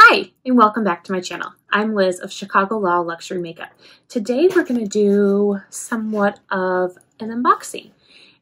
Hi, and welcome back to my channel. I'm Liz of Chicago Law Luxury Makeup. Today we're going to do somewhat of an unboxing.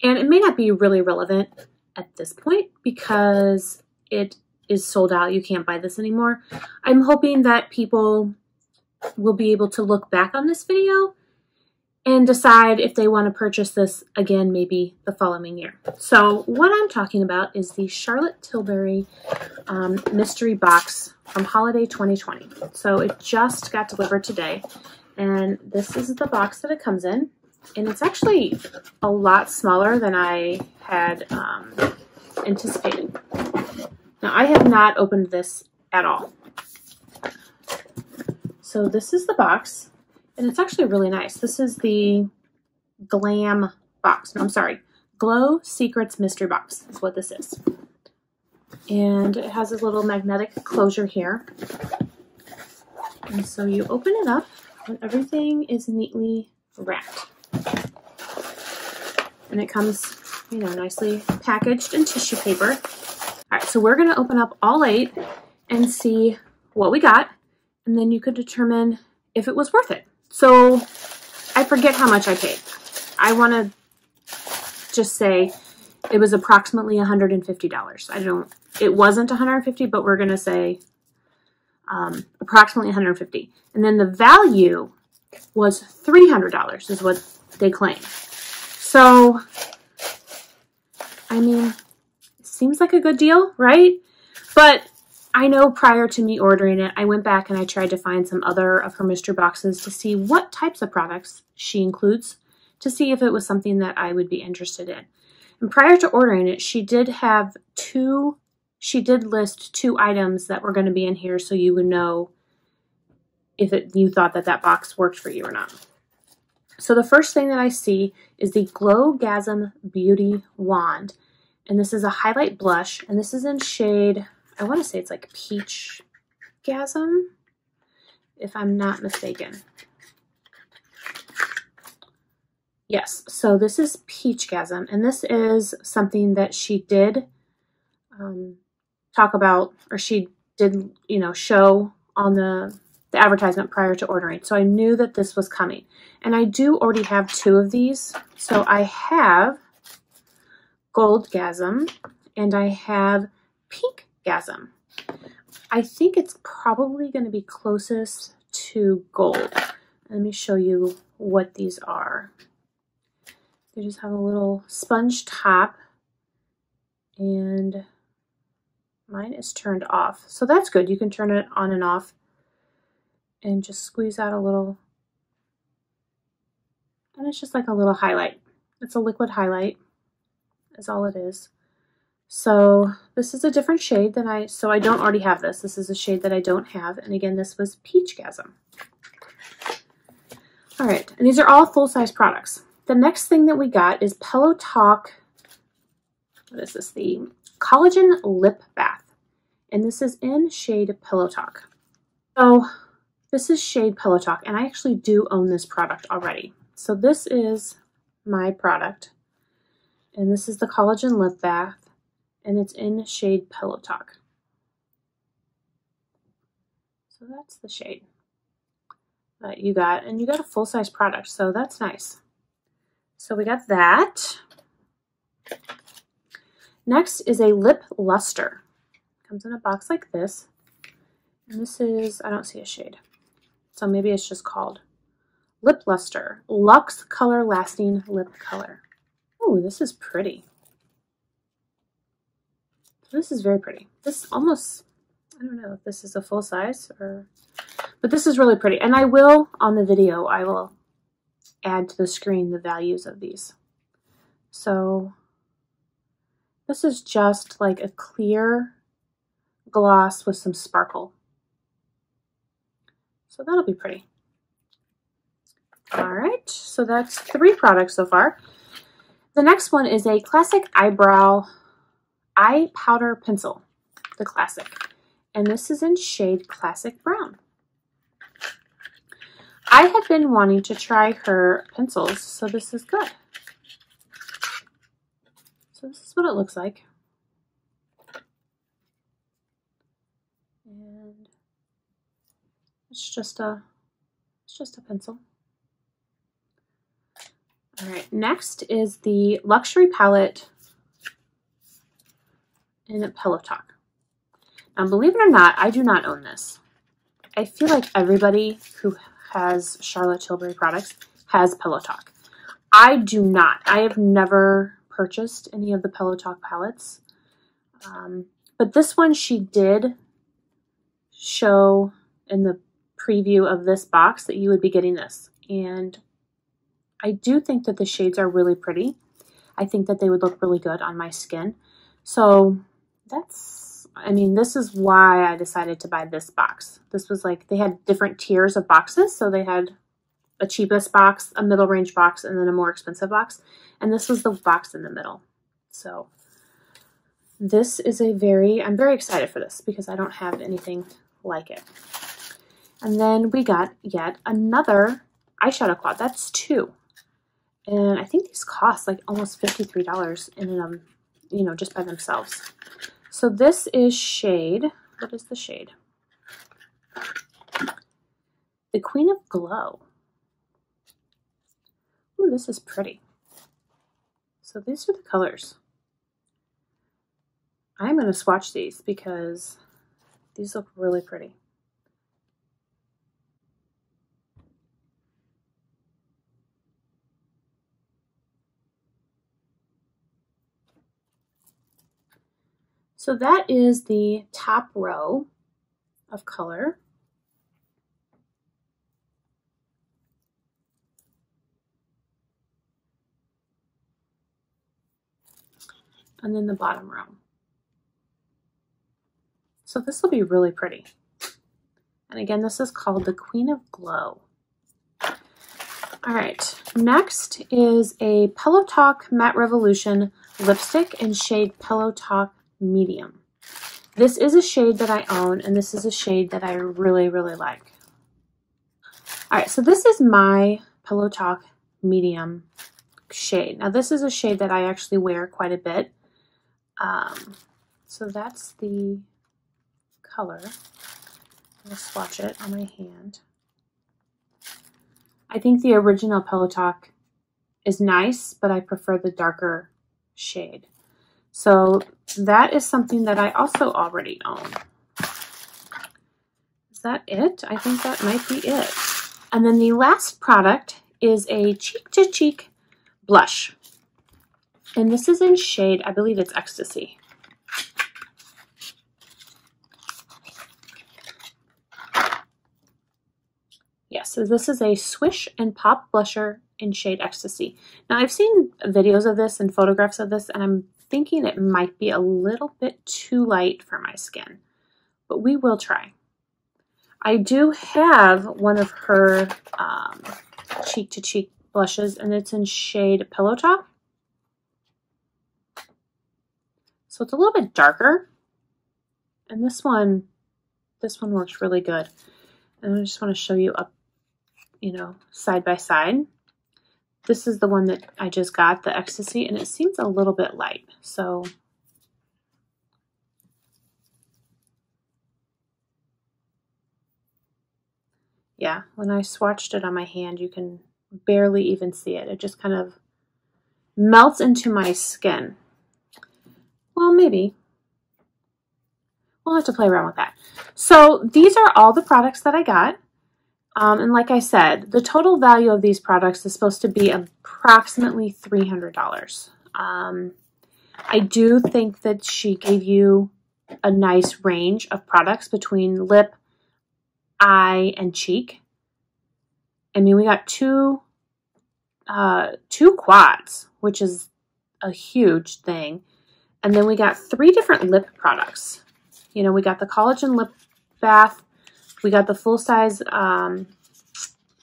And it may not be really relevant at this point because it is sold out. You can't buy this anymore. I'm hoping that people will be able to look back on this video and decide if they want to purchase this again maybe the following year. So what I'm talking about is the Charlotte Tilbury mystery box from holiday 2020. So it just got delivered today, and this is the box that it comes in, and it's actually a lot smaller than I had anticipated. Now I have not opened this at all. So this is the box. And it's actually really nice. This is the Glam box. No, I'm sorry. Glow Secrets Mystery Box is what this is. And it has a little magnetic closure here. And so you open it up and everything is neatly wrapped. And it comes, you know, nicely packaged in tissue paper. All right, so we're going to open up all 8 and see what we got. And then you could determine if it was worth it. So I forget how much I paid. I want to just say it was approximately $150. It wasn't $150, but we're going to say approximately $150. And then the value was $300 is what they claim. So, I mean, it seems like a good deal, right? But I know prior to me ordering it, I went back and I tried to find some other of her mystery boxes to see what types of products she includes, to see if it was something that I would be interested in. And prior to ordering it, she did list 2 items that were going to be in here so you would know if you thought that box worked for you or not. So the first thing that I see is the Peachgasm Beauty Wand. And this is a highlight blush, and this is in shade, I want to say it's like Peachgasm, if I'm not mistaken. Yes, so this is Peachgasm, and this is something that she did talk about, or she did, you know, show on the advertisement prior to ordering. So I knew that this was coming. And I do already have 2 of these. So I have Goldgasm, and I have Pinkgasm. I think it's probably going to be closest to gold. Let me show you what these are. They just have a little sponge top, and mine is turned off. So that's good. You can turn it on and off and just squeeze out a little. And it's just like a little highlight. It's a liquid highlight is all it is. So this is a different shade than I don't already have this. This is a shade that I don't have. And again, this was Peachgasm. All right, and these are all full-size products. The next thing that we got is Pillow Talk. What is this? The Collagen Lip Bath. And this is in shade Pillow Talk. So this is shade Pillow Talk, and I actually do own this product already. So this is my product. And this is the Collagen Lip Bath. And it's in shade Pillow Talk. So that's the shade that you got. And you got a full-size product, so that's nice. So we got that. Next is a lip luster. Comes in a box like this. And this is, I don't see a shade. So maybe it's just called Lip Luster. Luxe Color Lasting Lip Color. Oh, this is pretty. This is very pretty. This almost, I don't know if this is a full size or, but this is really pretty. And I will, on the video, I will add to the screen the values of these. So this is just like a clear gloss with some sparkle. So that'll be pretty. All right, so that's 3 products so far. The next one is a classic eyebrow eye powder pencil, the classic, and this is in shade Classic Brown. I have been wanting to try her pencils, so this is good. So this is what it looks like. And it's just a pencil. All right, next is the Luxury Palette in Pillow Talk. Now, believe it or not, I do not own this. I feel like everybody who has Charlotte Tilbury products has Pillow Talk. I do not. I have never purchased any of the Pillow Talk palettes. But this one she did show in the preview of this box that you would be getting this. And I do think that the shades are really pretty. I think that they would look really good on my skin. So that's, I mean, this is why I decided to buy this box. This was like, they had different tiers of boxes. So they had a cheapest box, a middle range box, and then a more expensive box. And this was the box in the middle. So this is I'm very excited for this because I don't have anything like it. And then we got yet another eyeshadow quad. That's 2. And I think these cost like almost $53 in them, you know, just by themselves. So this is shade. What is the shade? The Queen of Glow. Ooh, this is pretty. So these are the colors. I'm going to swatch these because these look really pretty. So that is the top row of color. And then the bottom row. So this will be really pretty. And again, this is called the Queen of Glow. All right, next is a Pillow Talk Matte Revolution lipstick in shade Pillow Talk Medium. This is a shade that I own, and this is a shade that I really, really like. All right, so this is my Pillow Talk Medium shade. Now, this is a shade that I actually wear quite a bit. So that's the color. I'll swatch it on my hand. I think the original Pillow Talk is nice, but I prefer the darker shade. So that is something that I also already own. Is that it? I think that might be it. And then the last product is a Cheek to Cheek blush. And this is in shade, I believe it's Ecstasy. Yeah, so this is a Swish and Pop blusher in shade Ecstasy. Now, I've seen videos of this and photographs of this, and I'm thinking it might be a little bit too light for my skin, but we will try. I do have one of her Cheek to Cheek blushes, and it's in shade Pillow Talk. So it's a little bit darker, and this one works really good. And I just want to show you up, you know, side by side. This is the one that I just got, the Ecstasy, and it seems a little bit light. So yeah, when I swatched it on my hand, you can barely even see it. It just kind of melts into my skin. Well, maybe. We'll have to play around with that. So these are all the products that I got. And like I said, the total value of these products is supposed to be approximately $300. I do think that she gave you a nice range of products between lip, eye, and cheek. I mean, we got two quads, which is a huge thing. And then we got 3 different lip products. You know, we got the Collagen Lip Bath, we got the full-size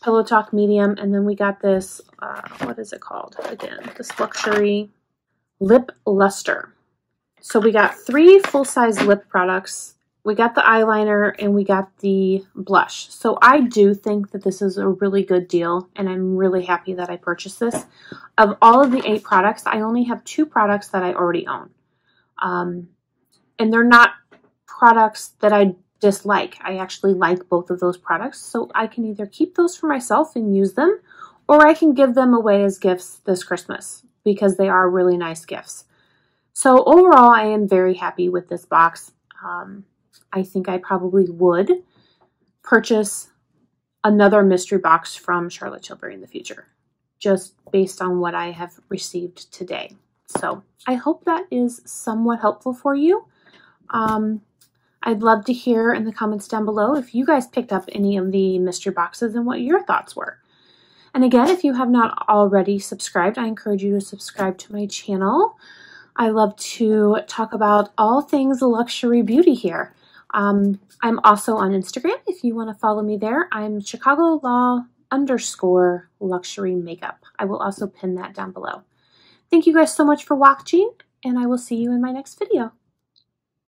Pillow Talk Medium, and then we got this, what is it called again? This Luxury Lip Luster. So we got 3 full-size lip products. We got the eyeliner, and we got the blush. So I do think that this is a really good deal, and I'm really happy that I purchased this. Of all of the 8 products, I only have 2 products that I already own. And they're not products that I dislike. I actually like both of those products, so I can either keep those for myself and use them, or I can give them away as gifts this Christmas because they are really nice gifts. So overall, I am very happy with this box. I think I probably would purchase another mystery box from Charlotte Tilbury in the future, just based on what I have received today. So I hope that is somewhat helpful for you. I'd love to hear in the comments down below if you guys picked up any of the mystery boxes and what your thoughts were. And again, if you have not already subscribed, I encourage you to subscribe to my channel. I love to talk about all things luxury beauty here. I'm also on Instagram if you want to follow me there. I'm ChicagoLaw_luxury makeup. I will also pin that down below. Thank you guys so much for watching, and I will see you in my next video.